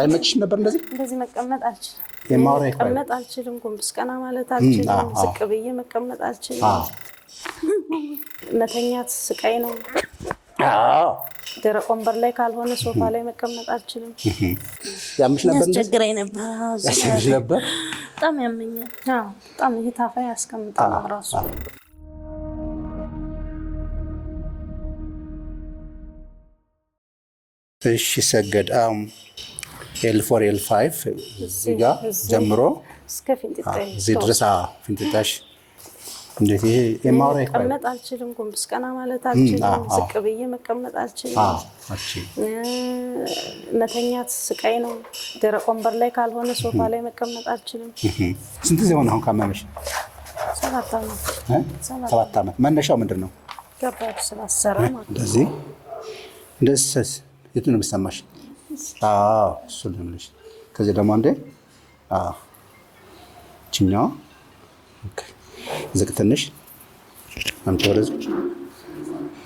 አይመችሽም ነበር እንደዚህ መቀመጥ አልችልም መቀመጥ አልችልም ጎንበስ ቀና ማለት አልችልም ዝቅ ብዬ መቀመጥ አልችልም መተኛት ስቃይ ነው ደረቅ ወንበር ላይ ካልሆነ ሶፋ ላይ መቀመጥ አልችልም ያምሽ ነበር ያስቸግረኝ ነበር በጣም ያመኛል በጣም ይታፋ ያስቀምጣል ራሱ እሺ ሰገድ L4 L5 እዚህ ጋር ጀምሮ እስከ ፊንጢጣዬ እዚህ ድረስ ፊንጢጣሽ እንዴት ይሄ የማውራ መቀመጥ አልችልም ጎንበስ ቀና ማለት አልችልም ዝቅ ብዬ መቀመጥ አልችልም መተኛት ስቃይ ነው ደረቅ ወንበር ላይ ካልሆነ ሶፋ ላይ መቀመጥ አልችልም ስንት ጊዜ ሆነ አሁን ካመመሽ 7 ዓመት መነሻው ምንድነው ከባድ ስላሰራ ማለት እንደዚህ የት ነው የሚሰማሽ እሱ ልምልሽ ከዚህ ደግሞ አንዴ ችኛው ኦኬ ዝቅ ትንሽ አምጪ ወደዚህ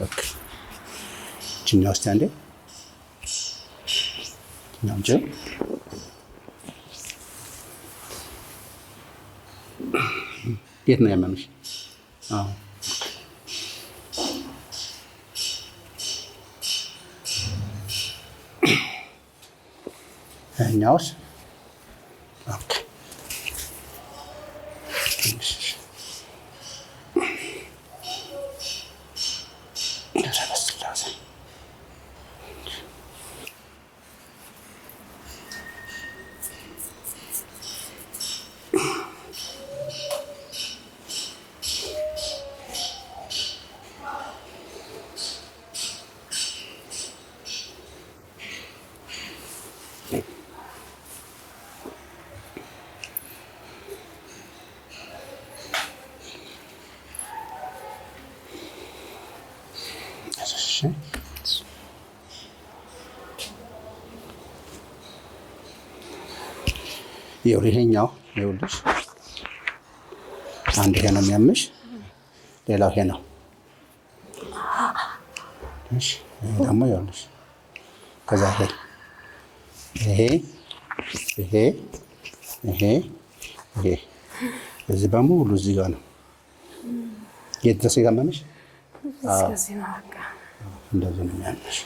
ኦኬ ችኛው እስቲ አንዴ ችኛው አምጪ የት ነው ያመመሽ እኛውስ ኦኬ ይሄኛው ይኸውልሽ አንድ ይሄ ነው የሚያምሽ ሌላው ይሄ ነው እሺ ደግሞ ይኸውልሽ ከዛ ይሄ እዚህ በሙሉ እዚህ ጋር ነው የት ድረስ ያመመሽ እስከዚህ ነው በቃ እንደዚህ ነው የሚያምሽ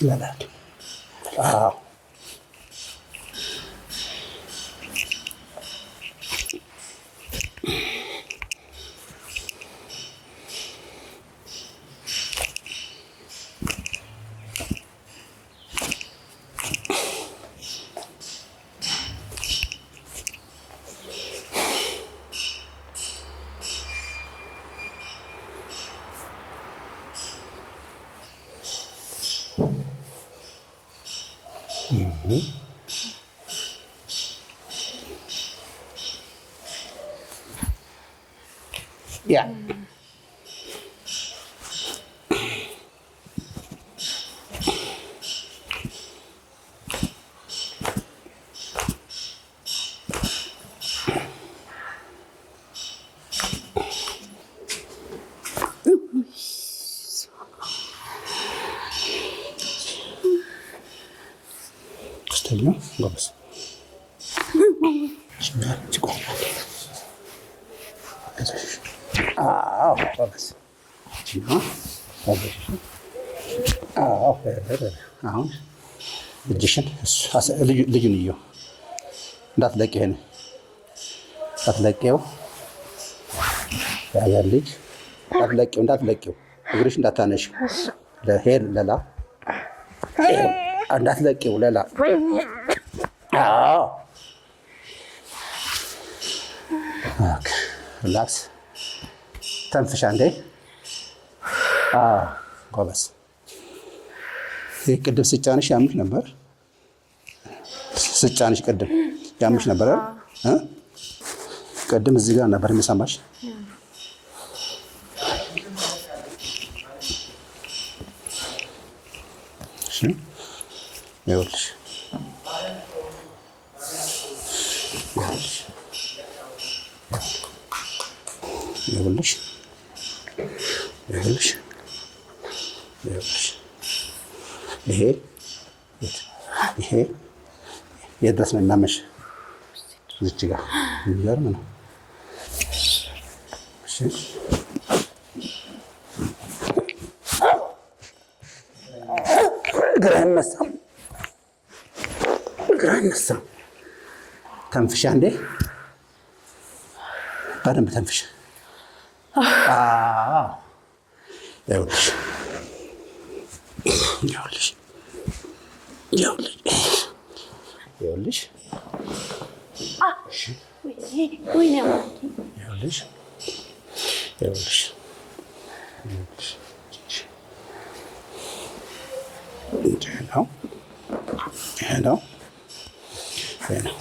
ይላል Yeah. Stella, vamos. Chico. vamos. Chico. አሁን እጅሽን ልጁን እዩ እንዳትለቂ ይሄን እንዳትለቂው ያ ልጅ እንዳትለቂው እግርሽ እንዳታነሺው ለሄድ ለላ እንዳትለቂው ለላ ኦኬ ሪላክስ ተንፍሻ እንዴ። ጎበዝ። ይህ ቅድም ስጫንሽ ያምሽ ነበር። ስጫንሽ ቅድም ያምሽ ነበር አይደል? ቅድም እዚህ ጋር ነበር የሚሰማሽ። እሺ ይኸውልሽ ይኸውልሽ ይኸውልሽ ይኸውልሽ ይሄ የድረስ ነው የሚያመሽ እዚች ጋር የሚገርም ነው። እሺ ግራ አይነሳም፣ ግራ አይነሳም። ተንፍሻ እንዴ፣ በደንብ ተንፍሻ። ይኸውልሽ ይኸውልሽ ይኸውልሽ ይኸውልሽ ይኸውልሽ ይኸውልሽ ይሄ ነው ይሄ ነው ይሄ ነው።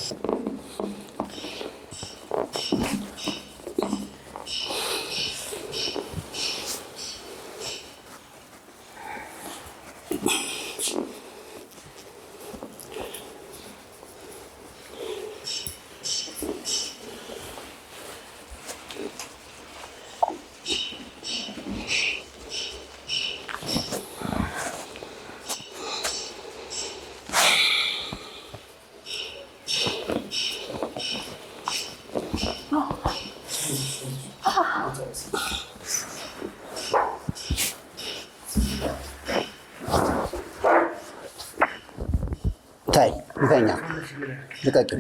ታይ ይተኛ ልቀቂ።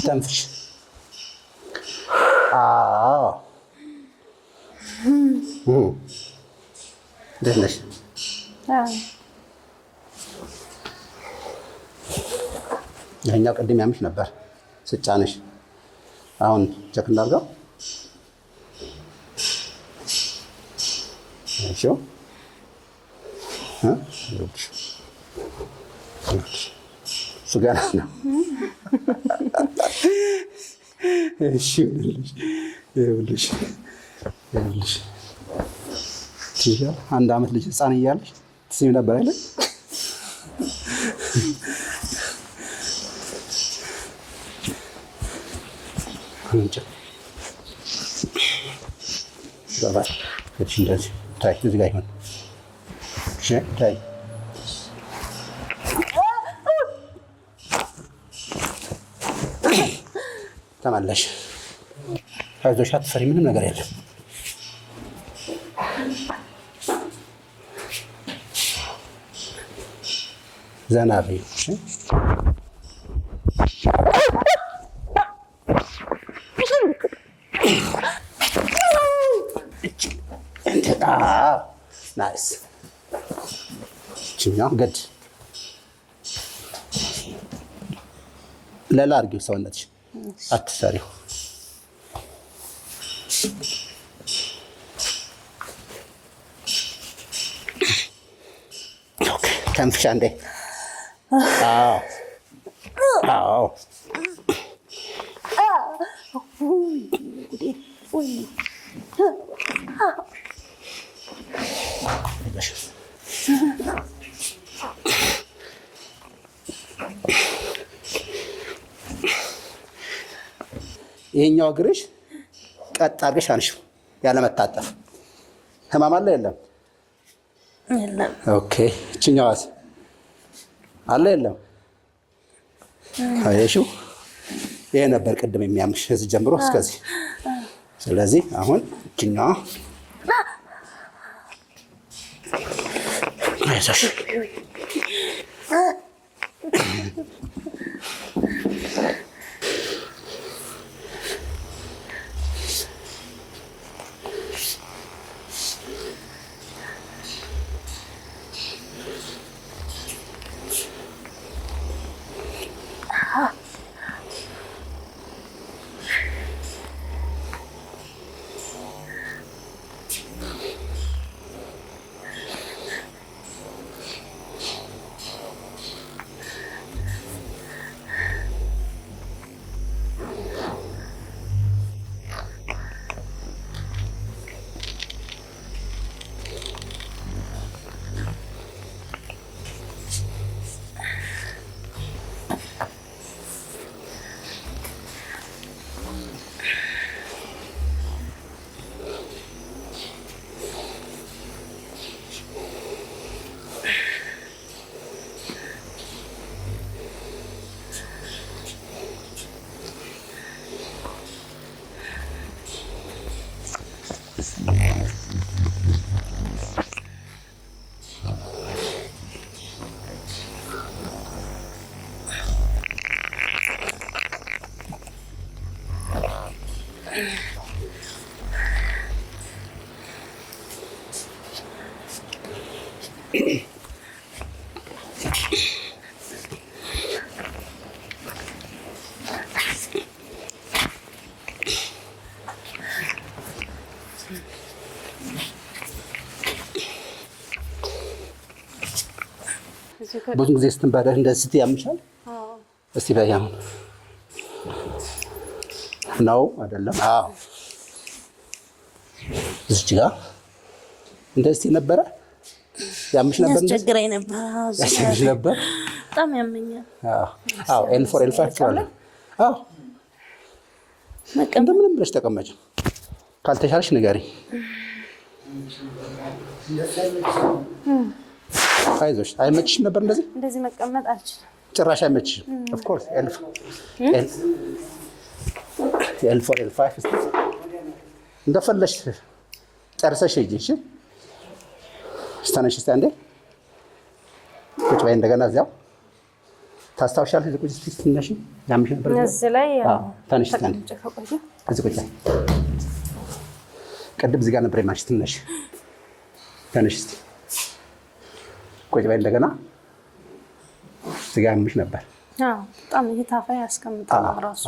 ተንፍሽ። እንዴት ነሽ? ይኸኛው ቅድም ያምሽ ነበር ስጫንሽ። አሁን ቸክ እናድርገው። እሺ እሱ ገና ነው። እሺ ይኸውልሽ ይኸውልሽ አንድ ዓመት ልጅ ህፃን እያለሽ ትስሚ ነበር አይደል? እንደዚህ ታይ፣ እዚህ ጋር ይሆን። እሺ ታይ ተመለሽ። አይዞሽ፣ አትፈሪ፣ ምንም ነገር የለም። ዘና በይ። ናይስ። እችኛው ገድ ለላ አድርጊው፣ ሰውነትሽ አትሰሪው። ተንፍሻ እንዴ። አዎ ይሄኛው እግርሽ ቀጥ አድርገሽ አንሺው፣ ያለመታጠፍ። ህመም አለ የለም? የለም። ኦኬ። እችኛዋስ አለ የለም? አየሽው? ይሄ ነበር ቅድም የሚያምሽ እዚህ ጀምሮ እስከዚህ። ስለዚህ አሁን እችኛዋ አይዞሽ ብዙ ጊዜ ስትንበረህ እንደዚህ ስትይ ያምሻል? እስቲ በይ አሁን ነው አይደለም? አዎ እዚህ ጋር እንደዚህ ነበረ ያምሽ ነበር? ያስቸግረኝ ነበር። ያስቸግረኝ ነበር። በጣም ያመኛል። አዎ L4 L5 ትላለህ። አዎ እንደምንም ብለሽ ተቀመጭ። ካልተሻለሽ ንገሪኝ። አይዞሽ። አይመችሽም ነበር እንደዚህ መቀመጥ አልችልም። ጭራሽ አይመችሽም። ኦፍ ኮርስ L4 L5 እንደፈለሽ ጨርሰሽ ሂጂ። እሺ ተነሽ እስቲ አንዴ ቁጭ በይ። እንደገና እዚያው ታስታውሻለሽ? ቁጭ እስቲ ትነሽ ያምሽ ነበር እዚህ ላይ። ተነሽ እስቲ አንዴ እዚህ ቁጭ በይ። ቅድም እዚህ ጋር ነበር የማልሽ። ትነሽ ተነሽ እስቲ ቁጭ በይ። እንደገና እዚህ ጋር ያምሽ ነበር። በጣም ይሄ ታፋ ያስቀምጣል ራሱ